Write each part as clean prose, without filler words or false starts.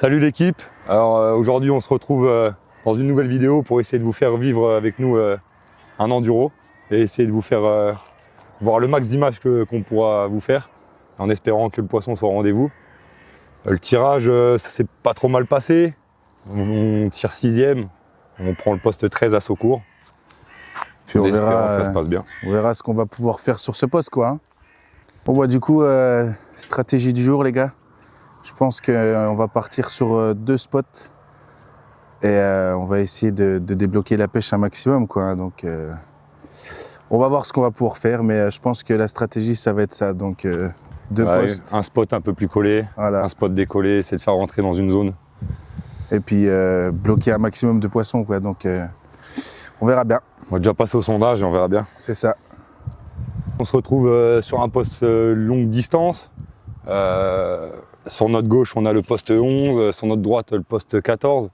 Salut l'équipe. Alors aujourd'hui on se retrouve dans une nouvelle vidéo pour essayer de vous faire vivre avec nous un enduro et essayer de vous faire voir le max d'images qu'on pourra vous faire en espérant que le poisson soit au rendez-vous. Le tirage ça s'est pas trop mal passé. On tire 6e, on prend le poste 13 à Saucourt. Puis on verra, que ça se passe bien. On verra ce qu'on va pouvoir faire sur ce poste quoi. Hein. Bon bah du coup, stratégie du jour les gars. Je pense qu'on va partir sur 2 spots et on va essayer de débloquer la pêche un maximum quoi. Donc on va voir ce qu'on va pouvoir faire, mais je pense que la stratégie ça va être ça. Donc 2 postes. Un spot un peu plus collé, voilà. Un spot décollé, c'est de faire rentrer dans une zone. Et puis bloquer un maximum de poissons quoi. Donc on verra bien. On va déjà passer au sondage et on verra bien. C'est ça. On se retrouve sur un poste longue distance. Sur notre gauche, on a le poste 11, sur notre droite, le poste 14.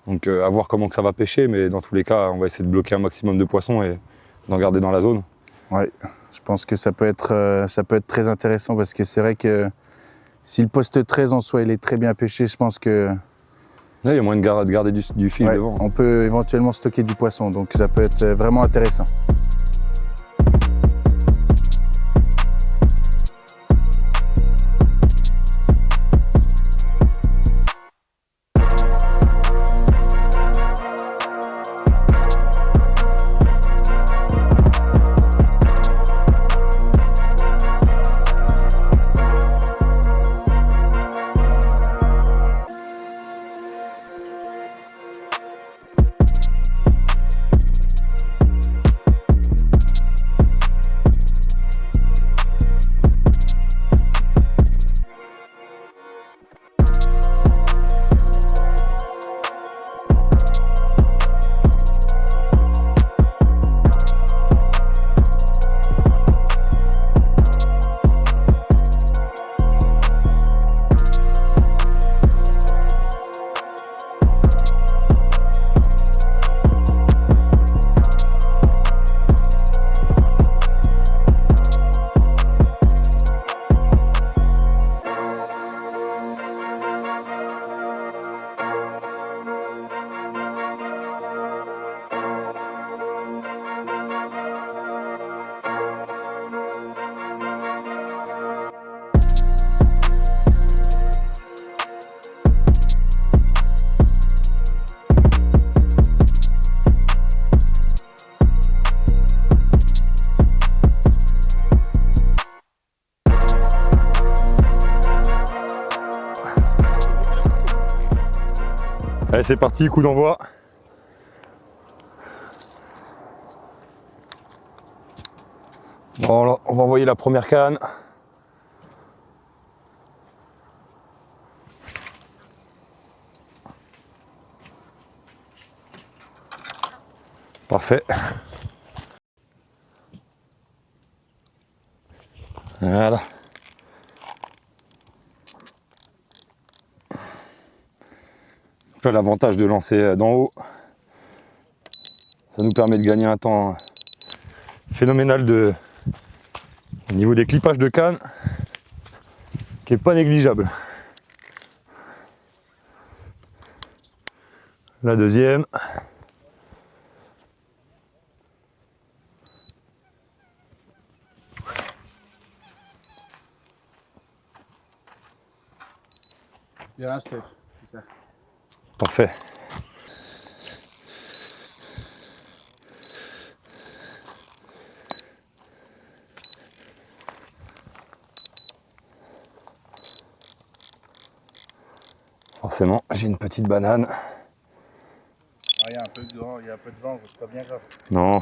Donc à voir comment que ça va pêcher, mais dans tous les cas, on va essayer de bloquer un maximum de poissons et d'en garder dans la zone. Ouais, je pense que ça peut être très intéressant parce que c'est vrai que si le poste 13 en soi, il est très bien pêché, je pense que... Il y a moyen de garder du fil devant. On peut éventuellement stocker du poisson, donc ça peut être vraiment intéressant. Allez, c'est parti, coup d'envoi. Bon, on va envoyer la première canne. Parfait. Voilà. Là, l'avantage de lancer d'en haut, ça nous permet de gagner un temps phénoménal au niveau des clippages de canne, qui est pas négligeable. La deuxième. Bien, Steph. Parfait. Forcément, j'ai une petite banane. Il y a un peu de vent, c'est pas bien grave. Non.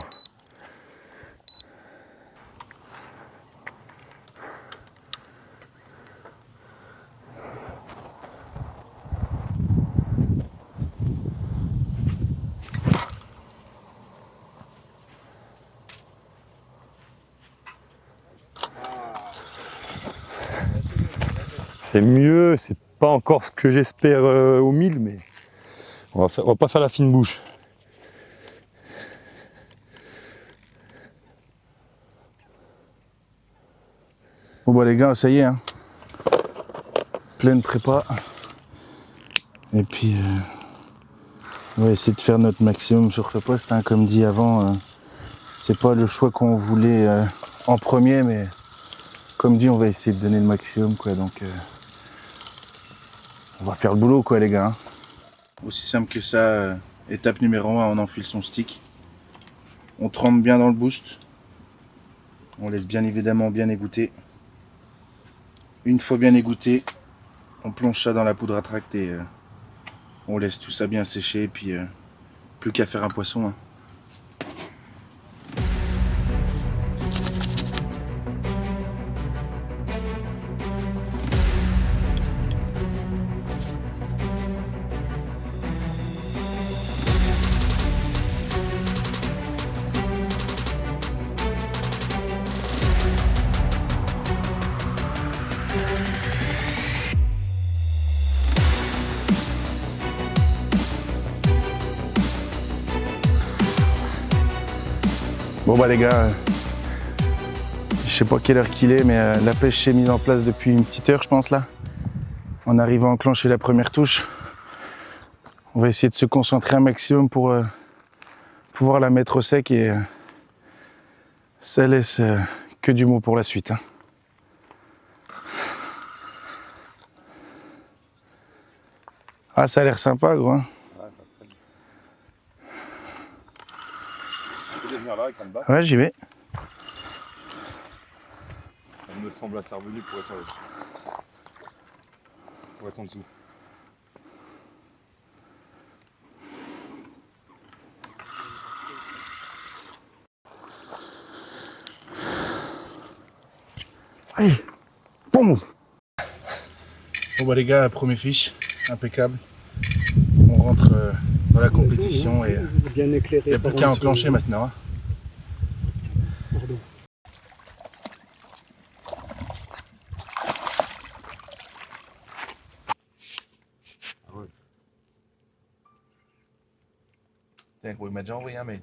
C'est mieux, c'est pas encore ce que j'espère au 1000, mais on va pas faire la fine bouche. Bon bah les gars, ça y est, hein. Pleine prépa. Et puis on va essayer de faire notre maximum sur ce poste, hein. Comme dit avant, c'est pas le choix qu'on voulait en premier, mais comme dit, on va essayer de donner le maximum, quoi. Donc on va faire le boulot, quoi, les gars, hein. Aussi simple que ça, étape numéro 1, on enfile son stick. On trempe bien dans le boost. On laisse bien évidemment bien égoutter. Une fois bien égoutté, on plonge ça dans la poudre à tract et on laisse tout ça bien sécher. Et puis plus qu'à faire un poisson, hein. Bon bah les gars, je sais pas quelle heure qu'il est, mais la pêche s'est mise en place depuis une petite heure, je pense, là. On arrive à enclencher la première touche. On va essayer de se concentrer un maximum pour pouvoir la mettre au sec et ça laisse que du mot pour la suite, hein. Ah, ça a l'air sympa, gros, hein. Ouais, j'y vais. Elle me semble assez revenue pour être en dessous. Allez, boum. Bon bah les gars, premier fiche, impeccable. On rentre dans la compétition et il n'y a plus qu'à enclencher maintenant, hein. Tiens, gros, il m'a déjà envoyé un mail.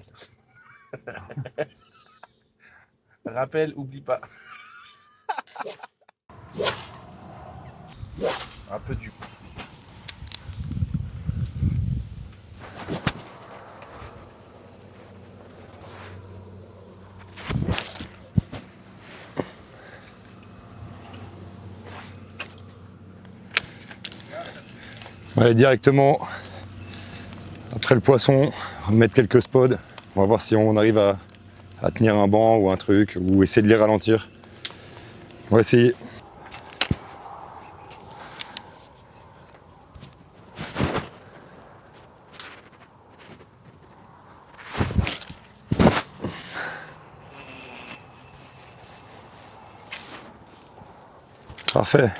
Rappel, oublie pas. Un peu du. On va aller directement après le poisson, on va mettre quelques spots. On va voir si on arrive à tenir un banc ou un truc, ou essayer de les ralentir. On va essayer. Parfait.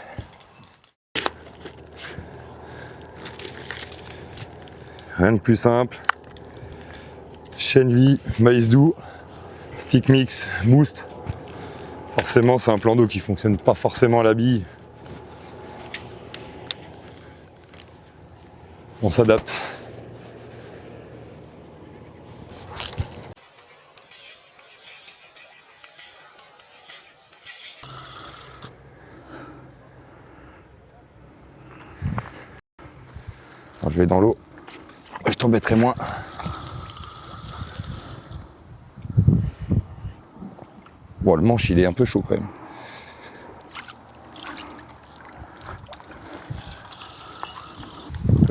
Rien de plus simple. Chaîne vie, maïs doux, stick mix, boost. Forcément, c'est un plan d'eau qui fonctionne pas forcément à la bille. On s'adapte. Alors, je vais dans l'eau. Je t'embêterai moins. Bon, le manche, il est un peu chaud quand même.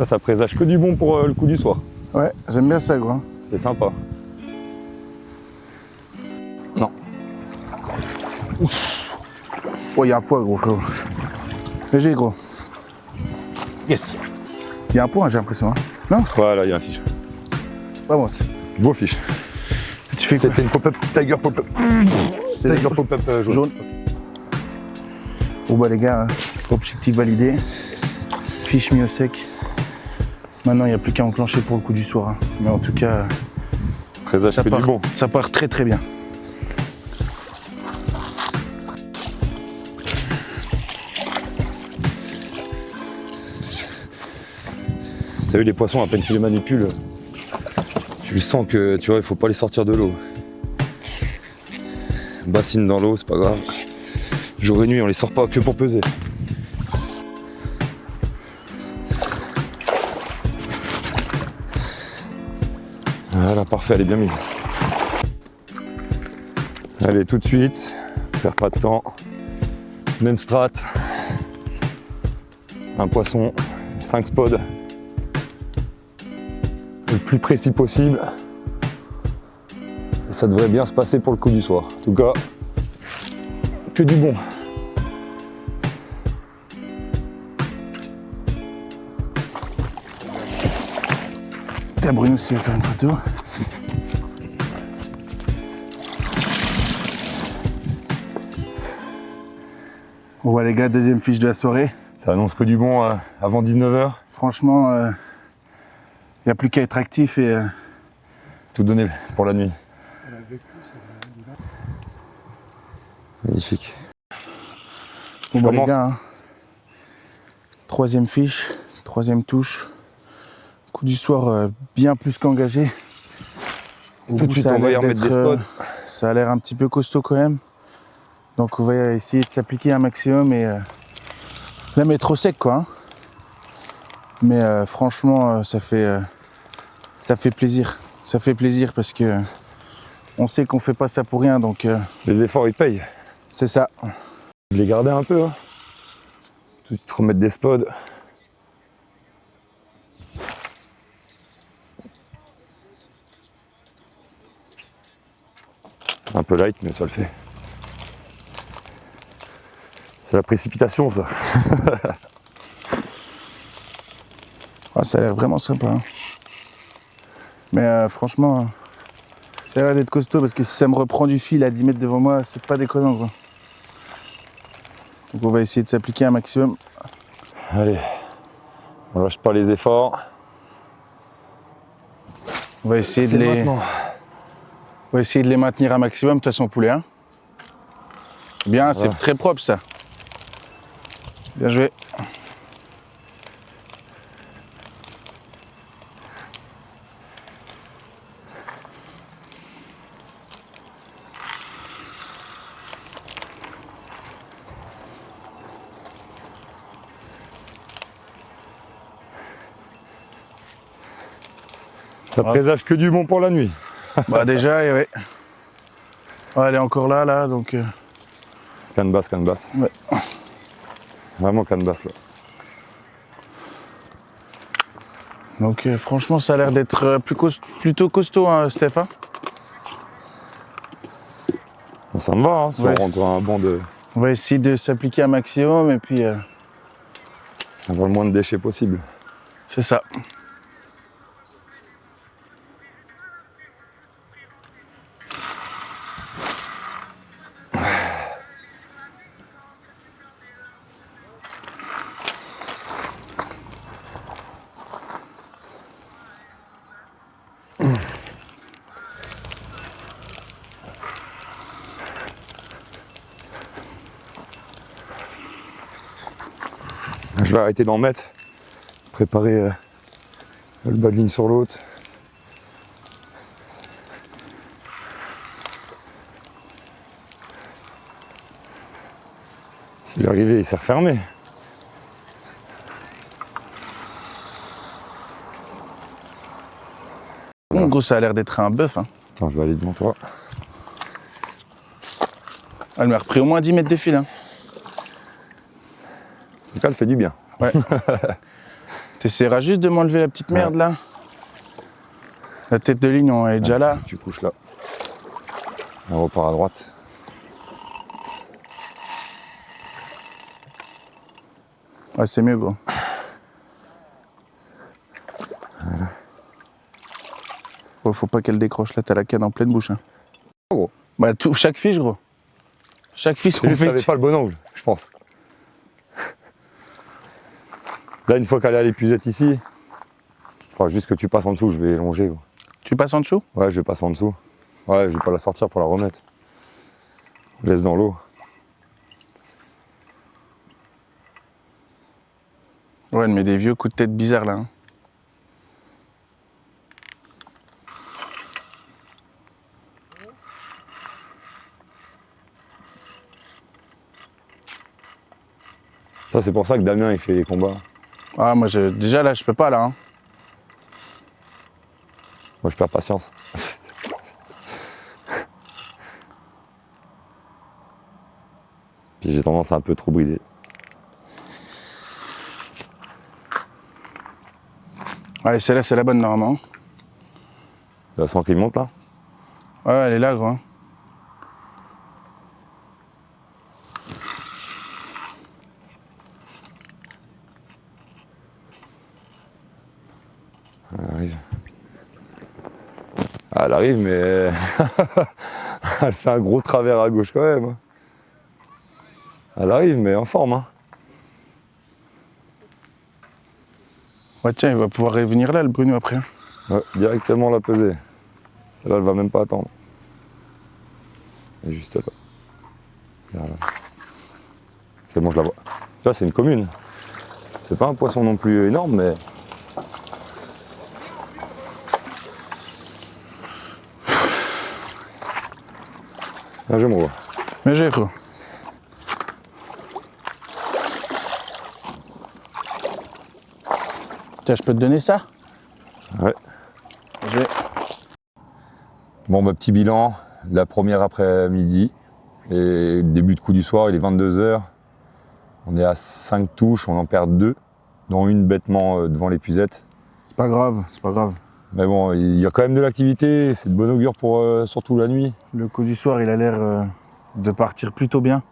Ça présage que du bon pour le coup du soir. Ouais, j'aime bien ça, gros. C'est sympa. Non. Oh, il y a un poids, gros, frérot. Léger, gros. Yes. Il y a un point, j'ai l'impression, hein. Non? Voilà, il y a un fiche. Vamos. Beau fiche. Tu fais quoi? C'était une pop-up, Tiger pop-up. Tiger pop-up jaune. Bon bah les gars, objectif validé. Fiche mis au sec. Maintenant, il n'y a plus qu'à enclencher pour le coup du soir, hein. Mais en tout cas, Présage que du bon. ça part très très bien. T'as vu les poissons, à peine tu les manipules, tu sens que tu vois, il faut pas les sortir de l'eau. Bassine dans l'eau, c'est pas grave. Jour et nuit, on les sort pas que pour peser. Parfait, elle est bien mise. Allez, tout de suite, on perd pas de temps. Même strat. Un poisson, 5 spods. Le plus précis possible. Et ça devrait bien se passer pour le coup du soir. En tout cas, que du bon. Tiens, Bruno, si tu veux faire une photo. On voit les gars, deuxième fiche de la soirée. Ça annonce que du bon avant 19 h. Franchement, il n'y a plus qu'à être actif et... Tout donné pour la nuit. Magnifique. Bon bah les commence. gars, hein. Troisième fiche, troisième touche. Coup du soir bien plus qu'engagé. Tout de suite, on va y remettre des spots. Ça a l'air un petit peu costaud quand même. Donc on va essayer de s'appliquer un maximum et même être au sec quoi. Hein. Mais franchement, ça fait plaisir. Ça fait plaisir parce que on sait qu'on fait pas ça pour rien. Donc Les efforts, ils payent. c'est ça. Je les garder un peu. Hein. Tout de suite, remettre des spots. Un peu light, mais ça le fait. C'est la précipitation, ça. Ah, ça a l'air vraiment sympa. Hein. Mais franchement, ça a l'air d'être costaud parce que si ça me reprend du fil à 10 mètres devant moi, c'est pas déconnant quoi. Donc on va essayer de s'appliquer un maximum. Allez, on lâche pas les efforts. On va essayer C'est de les... maintenant. On va essayer de les maintenir un maximum, de toute façon poulet. Hein. Bien, c'est Voilà. très propre ça. Bien joué. Ça présage que du bon pour la nuit. Bah déjà, ouais. Ouais, elle est encore là, donc... Canne basse, canne basse. Ouais. Vraiment canne basse là. Donc franchement, ça a l'air d'être plutôt costaud, hein, Steph. Hein. Bon, ça me va, hein, si Ouais. on rentre un banc de... On va essayer de s'appliquer un maximum et puis... avoir le moins de déchets possible. c'est ça. Je vais arrêter d'en mettre. Préparer le bas de ligne sur l'autre. S'il est arrivé, il s'est refermé. En gros, ça a l'air d'être un bœuf. Hein. Attends, je vais aller devant toi. Elle m'a repris au moins 10 mètres de fil. Hein. En tout cas, elle fait du bien. Ouais. T'essaieras juste de m'enlever la petite merde là. La tête de ligne, elle est déjà là. Tu couches là. On repart à droite. Ouais, c'est mieux, gros. Voilà. Oh, faut pas qu'elle décroche là, t'as la canne en pleine bouche. Hein. Gros. Bah, chaque fiche, gros. Chaque fiche, C'est on juste que fait. t'avais pas le bon angle, je pense. Là, une fois qu'elle est à l'épuisette ici, enfin, juste que tu passes en dessous, je vais longer. Gros. Tu passes en dessous? Ouais, je vais passer en dessous. Ouais, je vais pas la sortir pour la remettre. Je laisse dans l'eau. Ouais, elle met des vieux coups de tête bizarres là. Hein. Ça, c'est pour ça que Damien, il fait les combats. Ah, moi, déjà là, je peux pas là. Hein. Moi, je perds patience. Puis j'ai tendance à un peu trop briser. Ouais, celle-là, c'est la bonne normalement. Tu sens qu'il monte là? Ouais, elle est là, gros. Elle arrive. Ah, elle arrive, mais elle fait un gros travers à gauche quand même. Elle arrive, mais en forme. Hein. Ouais, tiens, il va pouvoir revenir là, le Bruno, après. Ouais, directement la peser. Celle-là, elle va même pas attendre. Elle est juste là. Voilà. C'est bon, je la vois. Tu vois, c'est une commune. C'est pas un poisson non plus énorme, mais. Ah, je me vois. Mais j'ai, gros. Tiens, je peux te donner ça? Ouais. J'ai. Bon, bah, petit bilan de la première après-midi. Et le début de coup du soir, il est 22 h. On est à 5 touches, on en perd 2, dont une bêtement devant l'épuisette. C'est pas grave, c'est pas grave. Mais bon, il y a quand même de l'activité, c'est de bon augure pour surtout la nuit. Le coup du soir, il a l'air de partir plutôt bien.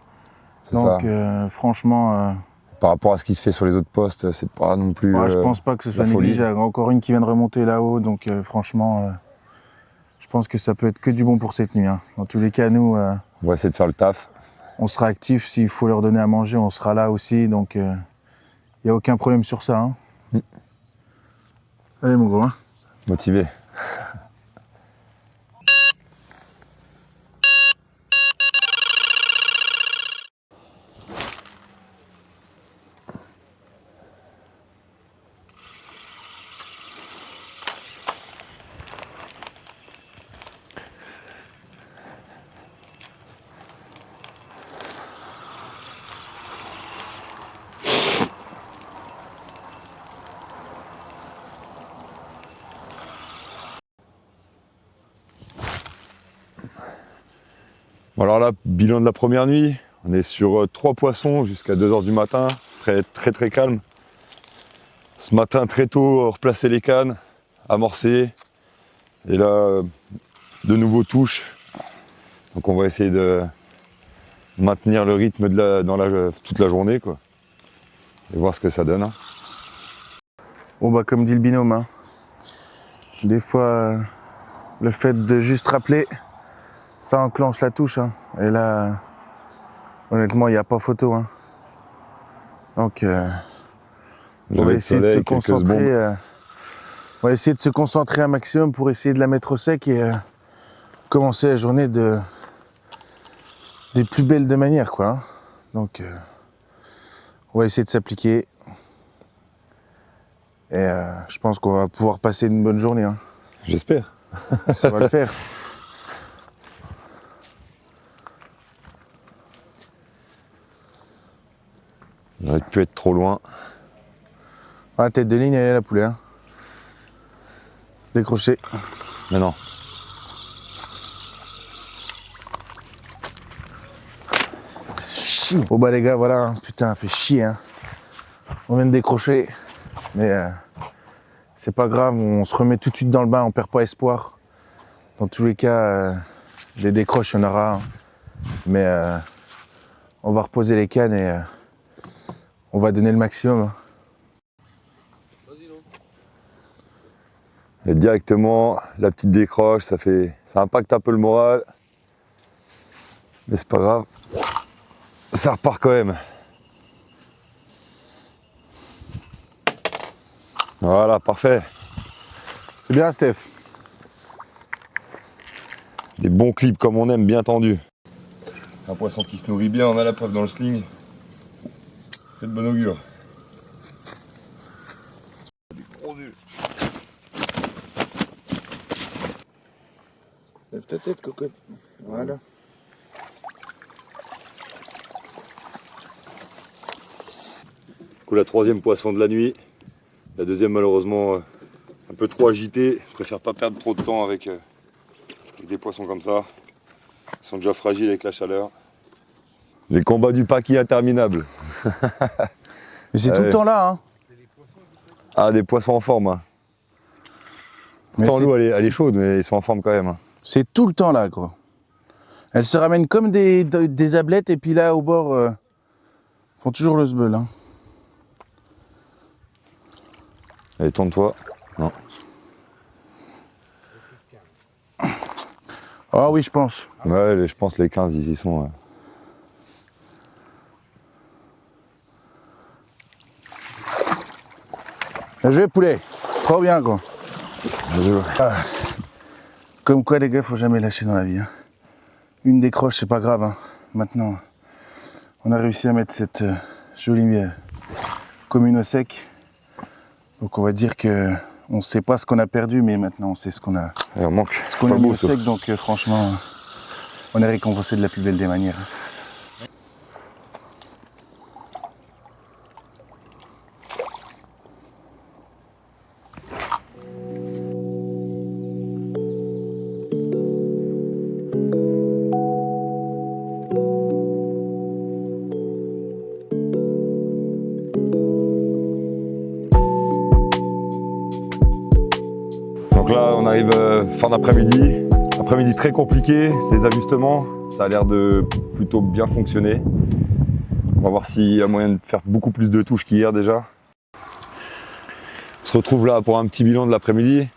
C'est Donc, ça. franchement, Par rapport à ce qui se fait sur les autres postes, c'est pas non plus. ouais, je pense pas que ce soit la folie. négligeable. Encore une qui vient de remonter là-haut, donc franchement, je pense que ça peut être que du bon pour cette nuit. Hein. Dans tous les cas, nous, On va essayer de faire le taf. on sera actifs. S'il faut leur donner à manger, on sera là aussi. Donc, il n'y a aucun problème sur ça. Hein. Allez, mon gros. Hein. Motivé. Bon alors là, bilan de la première nuit, on est sur 3 poissons jusqu'à 2 h du matin, très calme. Ce matin très tôt, replacer les cannes, amorcer, et là, de nouveau touche. Donc on va essayer de maintenir le rythme toute la journée, quoi. Et voir ce que ça donne. Hein. Bon, bah, comme dit le binôme, hein. Des fois, le fait de juste rappeler, ça enclenche la touche. Hein. Et là, honnêtement, il n'y a pas photo. Hein. Donc, on va essayer de se concentrer. On va essayer de se concentrer un maximum pour essayer de la mettre au sec et commencer la journée des plus belles de manière, quoi. Hein. Donc, on va essayer de s'appliquer. Et je pense qu'on va pouvoir passer une bonne journée. Hein. J'espère. Ça va le faire. On aurait pu être trop loin. Ah, tête de ligne, elle est la poulet. Hein. Décroché. Mais non. Bon bah les gars, voilà, hein. Putain, fait chier. Hein. On vient de décrocher. Mais c'est pas grave, on se remet tout de suite dans le bain, on perd pas espoir. Dans tous les cas, des décroches, il y en aura. Hein. Mais on va reposer les cannes et on va donner le maximum. Hein. Et directement, la petite décroche, ça impacte un peu le moral. Mais c'est pas grave. Ça repart quand même. Voilà, parfait. C'est bien, Steph. Des bons clips comme on aime, bien tendus. Un poisson qui se nourrit bien, on a la preuve dans le sling. C'est de bon augure. Des gros nuls. Lève ta tête, cocotte. Voilà. Du coup, la troisième poisson de la nuit. La deuxième, malheureusement, un peu trop agitée. Je préfère pas perdre trop de temps avec des poissons comme ça. Ils sont déjà fragiles avec la chaleur. Les combats du paquis interminables. Et c'est tout le temps là, hein. Ah, des poissons en forme. Hein. Pourtant, l'eau, elle est chaude, mais ils sont en forme quand même. Hein. C'est tout le temps là, quoi. Elles se ramènent comme des ablettes, et puis là, au bord, font toujours le sbeul, hein. Allez, tourne-toi. Non. Ah oui, je pense. Ouais, je pense que les 15, ils y sont. Ouais. Bien joué, poulet. Trop bien, quoi. Ah. Comme quoi, les gars, faut jamais lâcher dans la vie, hein. Une décroche, c'est pas grave, hein. Maintenant, on a réussi à mettre cette jolie commune au sec. Donc on va dire que on ne sait pas ce qu'on a perdu, mais maintenant on sait ce qu'on a, Et on manque. ce qu'on Pas a mis beau, au ça. sec. Donc franchement, on est récompensé de la plus belle des manières. Donc là, on arrive fin d'après-midi. Après-midi très compliqué, des ajustements. Ça a l'air de plutôt bien fonctionner. On va voir s'il y a moyen de faire beaucoup plus de touches qu'hier déjà. On se retrouve là pour un petit bilan de l'après-midi.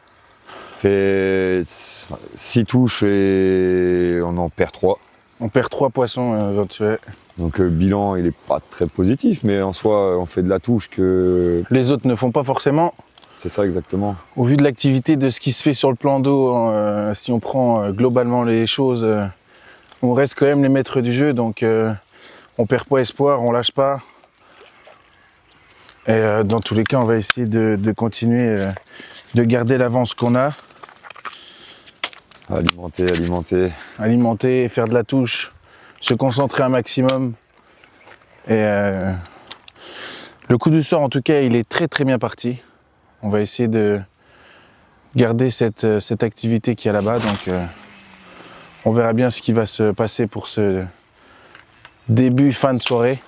Fait 6 touches et on en perd 3. On perd 3 poissons éventuels. Donc le bilan il est pas très positif, mais en soi on fait de la touche que... Les autres ne font pas forcément. C'est ça exactement. Au vu de l'activité, de ce qui se fait sur le plan d'eau, si on prend globalement les choses, on reste quand même les maîtres du jeu. Donc on perd pas espoir, on lâche pas. Et dans tous les cas, on va essayer de continuer de garder l'avance qu'on a. Alimenter, alimenter. Alimenter, faire de la touche, se concentrer un maximum. Et le coup du sort, en tout cas, il est très très bien parti. On va essayer de garder cette activité qu'il y a là-bas. Donc on verra bien ce qui va se passer pour ce début, fin de soirée.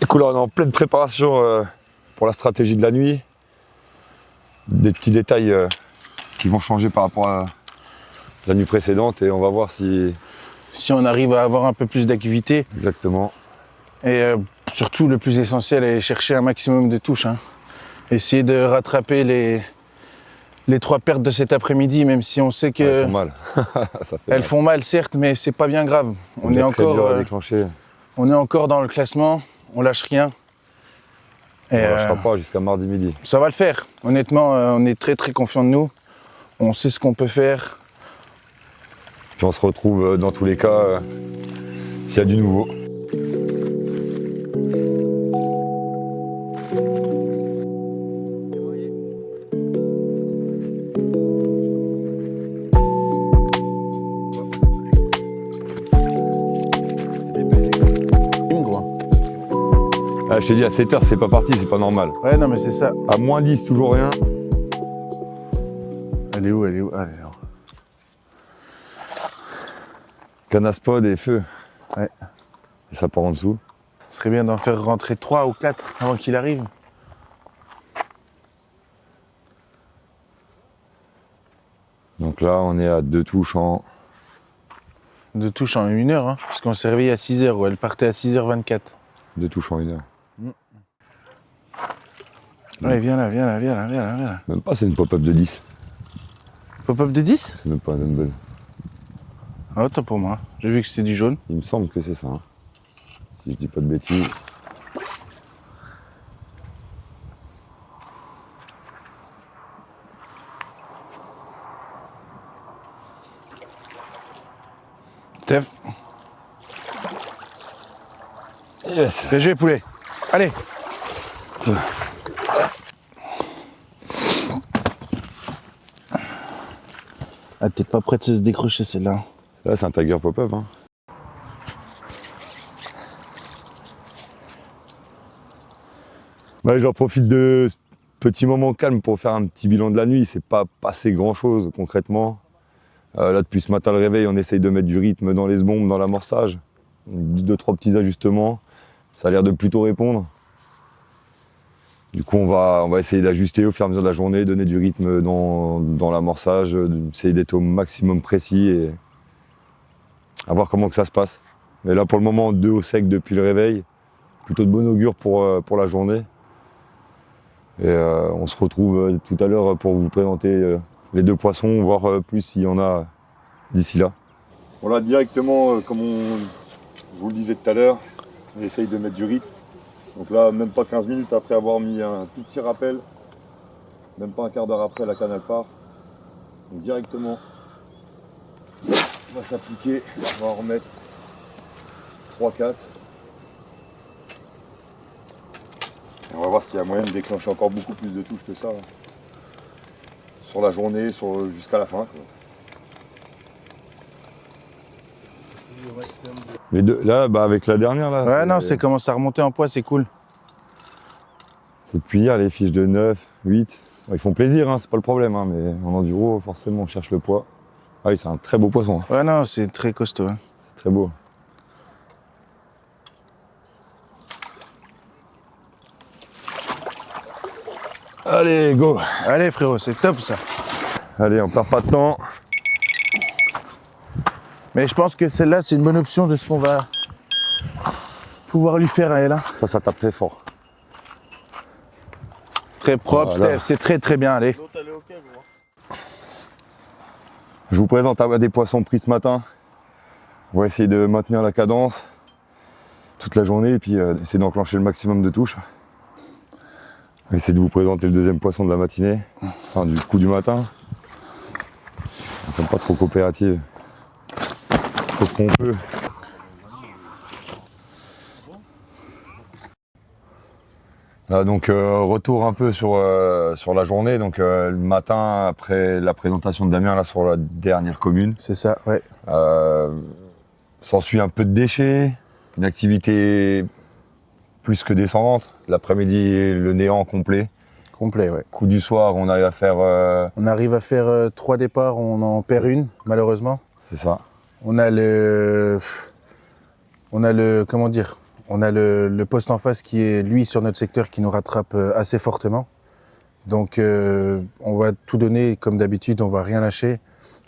Écoute, là on est en pleine préparation pour la stratégie de la nuit. Des petits détails qui vont changer par rapport à la nuit précédente et on va voir si... Si on arrive à avoir un peu plus d'activité. Exactement. Et surtout, le plus essentiel est chercher un maximum de touches, hein. Essayer de rattraper les 3 pertes de cet après-midi, même si on sait que Elles font mal. Ça fait elles mal. font mal, certes, mais c'est pas bien grave. C'est On est déjà très dur encore, à déclencher. on est encore dans le classement, on lâche rien. On Et ne lâchera pas jusqu'à mardi midi. ça va le faire. Honnêtement, on est très très confiant de nous. On sait ce qu'on peut faire. Puis on se retrouve dans tous les cas s'il y a du nouveau. Gros. Ah, je t'ai dit à 7h c'est pas parti, c'est pas normal. Ouais, non, mais c'est ça. À moins 10, toujours rien. Elle est où? Elle est où? Ah, elle est là. Canne à spod et feu. Ouais. Et ça part en dessous. Ce serait bien d'en faire rentrer 3 ou 4 avant qu'il arrive. Donc là on est à 2 touches en... De touche en 1 heure, hein, parce qu'on s'est réveillé à 6h, ou elle partait à 6h24. 2 touches en 1 heure. Allez, viens là, viens là, viens là, viens là, viens là. Même pas, c'est une pop-up de 10. Pop-up de 10? C'est même pas un dumbbell. Ah, autant pour moi. J'ai vu que c'était du jaune. Il me semble que c'est ça. Hein. Si je dis pas de bêtises. Steph, Yes. bien joué, poulet. Allez. Ah, peut-être pas prête de se décrocher celle-là. Ça c'est un tiger pop-up. Hein. Ouais, j'en profite de ce petit moment calme pour faire un petit bilan de la nuit. C'est pas passé grand chose concrètement. Là, depuis ce matin, le réveil, on essaye de mettre du rythme dans les bombes, dans l'amorçage. 2-3 petits ajustements. Ça a l'air de plutôt répondre. Du coup, on va essayer d'ajuster au fur et à mesure de la journée, donner du rythme dans l'amorçage, essayer d'être au maximum précis et à voir comment que ça se passe. Mais là, pour le moment, 2 au sec depuis le réveil. Plutôt de bon augure pour la journée. Et on se retrouve tout à l'heure pour vous présenter les 2 poissons, voir plus s'il y en a d'ici là. Voilà, directement, comme je vous le disais tout à l'heure, on essaye de mettre du rythme. Donc là, même pas 15 minutes après avoir mis un tout petit rappel, même pas un quart d'heure après, la canne elle part. Donc directement, on va s'appliquer, on va en remettre 3-4. Et on va voir s'il y a moyen de déclencher encore beaucoup plus de touches que ça. Là. Sur la journée, jusqu'à la fin. Quoi. Les deux, là, avec la dernière, là. Ouais, non, c'est commence à remonter en poids, c'est cool. C'est depuis hier, les fiches de 9, 8. Ils font plaisir, hein, c'est pas le problème, hein, mais en enduro, forcément, on cherche le poids. Ah oui, c'est un très beau poisson. Ouais, non, c'est très costaud. Hein. C'est très beau. Allez, go! Allez, frérot, c'est top ça. Allez, on perd pas de temps. Mais je pense que celle-là, c'est une bonne option de ce qu'on va pouvoir lui faire à elle. Hein. Ça tape très fort. Très propre, Voilà. c'est très très bien, allez. Je vous présente des poissons pris ce matin. On va essayer de maintenir la cadence toute la journée et puis essayer d'enclencher le maximum de touches. On va essayer de vous présenter le 2e poisson de la matinée, enfin du coup du matin. Ils ne sont pas trop coopératives. On fait ce qu'on peut. Là, donc retour un peu sur la journée. Donc le matin après la présentation de Damien là sur la dernière commune. C'est ça, ouais. S'ensuit un peu de déchets, une activité plus que descendante. L'après-midi, le néant complet. Complet, ouais. Coup du soir, on arrive à faire... On arrive à faire 3 départs, on en perd une, malheureusement. C'est ça. On a le comment dire, on a le poste en face qui est, lui, sur notre secteur, qui nous rattrape assez fortement. Donc, on va tout donner, comme d'habitude, on va rien lâcher.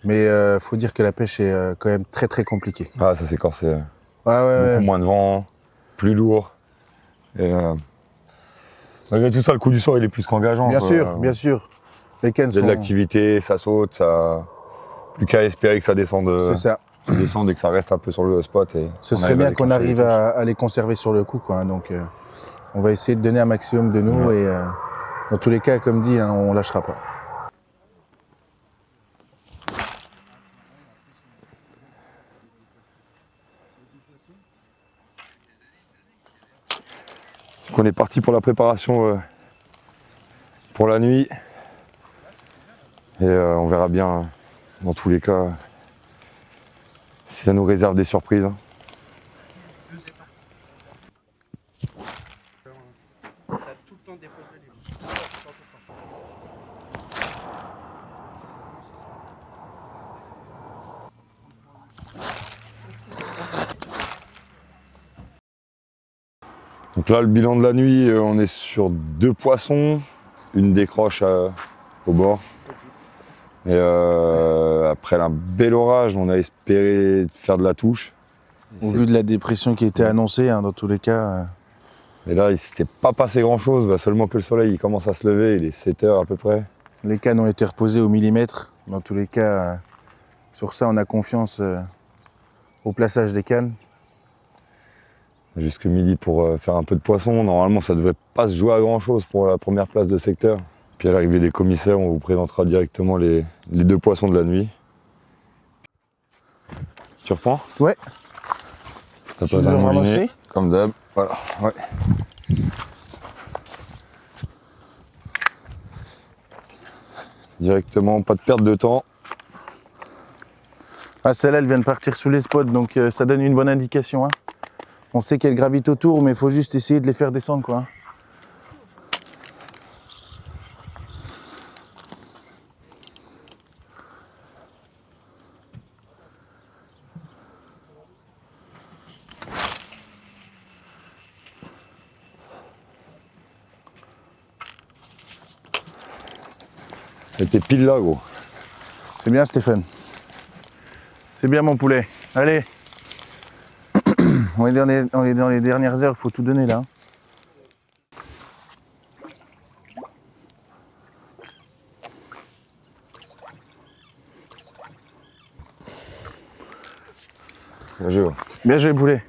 Mais faut dire que la pêche est quand même très, très compliquée. Ah, ça s'est corsé. Ouais, ouais, Beaucoup moins de vent, plus lourd. Et, malgré tout ça, le coup du soir, il est plus qu'engageant. Bien quoi. sûr, bien sûr. Les cannes Il y a sont... de l'activité, ça saute, ça... Plus qu'à espérer que ça descende. C'est ça. Ça descende et que ça reste un peu sur le spot. Et Ce serait bien qu'on arrive à les conserver sur le coup, quoi. Hein. Donc, on va essayer de donner un maximum de nous et dans tous les cas, comme dit, hein, on lâchera pas. Donc on est parti pour la préparation pour la nuit. Et on verra bien, dans tous les cas, si ça nous réserve des surprises. Donc là, le bilan de la nuit, on est sur 2 poissons, une décroche au bord. Et après un bel orage, on a espéré faire de la touche. Au vu de la dépression qui était annoncée, hein, dans tous les cas. Mais là, il ne s'était pas passé grand-chose, seulement que le soleil il commence à se lever, il est 7 heures à peu près. Les cannes ont été reposées au millimètre. Dans tous les cas, sur ça, on a confiance au plaçage des cannes. Jusque midi pour faire un peu de poisson. Normalement, ça ne devrait pas se jouer à grand-chose pour la première place de secteur. Puis à l'arrivée des commissaires, on vous présentera directement les 2 poissons de la nuit. Tu reprends? Ouais. T'as Tu pas veux un moulinet, ramasser? comme d'hab. Voilà, ouais. Directement, pas de perte de temps. Ah, celle-là, elle vient de partir sous les spots, donc ça donne une bonne indication. Hein. On sait qu'elle gravite autour, mais il faut juste essayer de les faire descendre, quoi. Hein. T'es pile là, gros. C'est bien, Stéphane. C'est bien, mon poulet. Allez. On est dans les dernières heures, il faut tout donner là. Bien joué. Bien joué, poulet.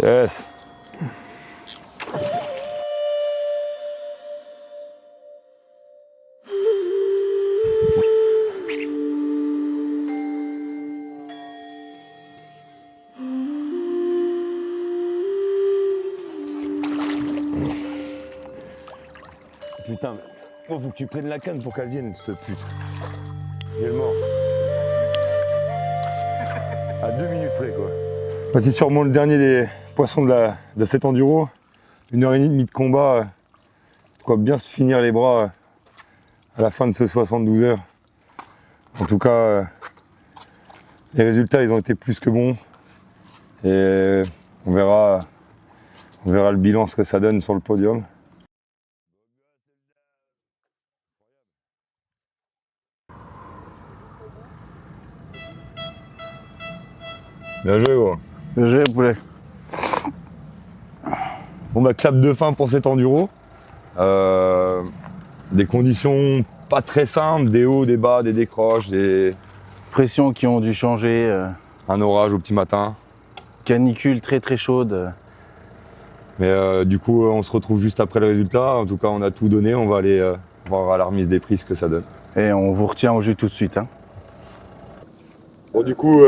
Yes. Putain, faut que tu prennes la canne pour qu'elle vienne, ce pute. Il est mort. À 2 minutes près, quoi. C'est sûrement le dernier des poissons de cet enduro. 1h30 de combat. Quoi, bien se finir les bras à la fin de ces 72 heures. En tout cas, les résultats, ils ont été plus que bons. Et on verra le bilan, ce que ça donne sur le podium. Bien joué, gros. Bien joué, poulet. Bon bah clap de fin pour cet enduro. Des conditions pas très simples, des hauts, des bas, des décroches, Pressions qui ont dû changer. Un orage au petit matin. Canicule très très chaude. Mais du coup on se retrouve juste après le résultat. En tout cas on a tout donné, on va aller voir à la remise des prix ce que ça donne. Et on vous retient au jus tout de suite. Hein. Bon du coup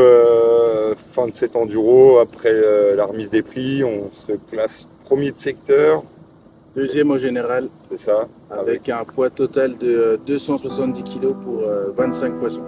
fin de cet enduro, après la remise des prix, on se classe premier de secteur. Deuxième au général, C'est ça. avec un poids total de 270 kg pour 25 poissons.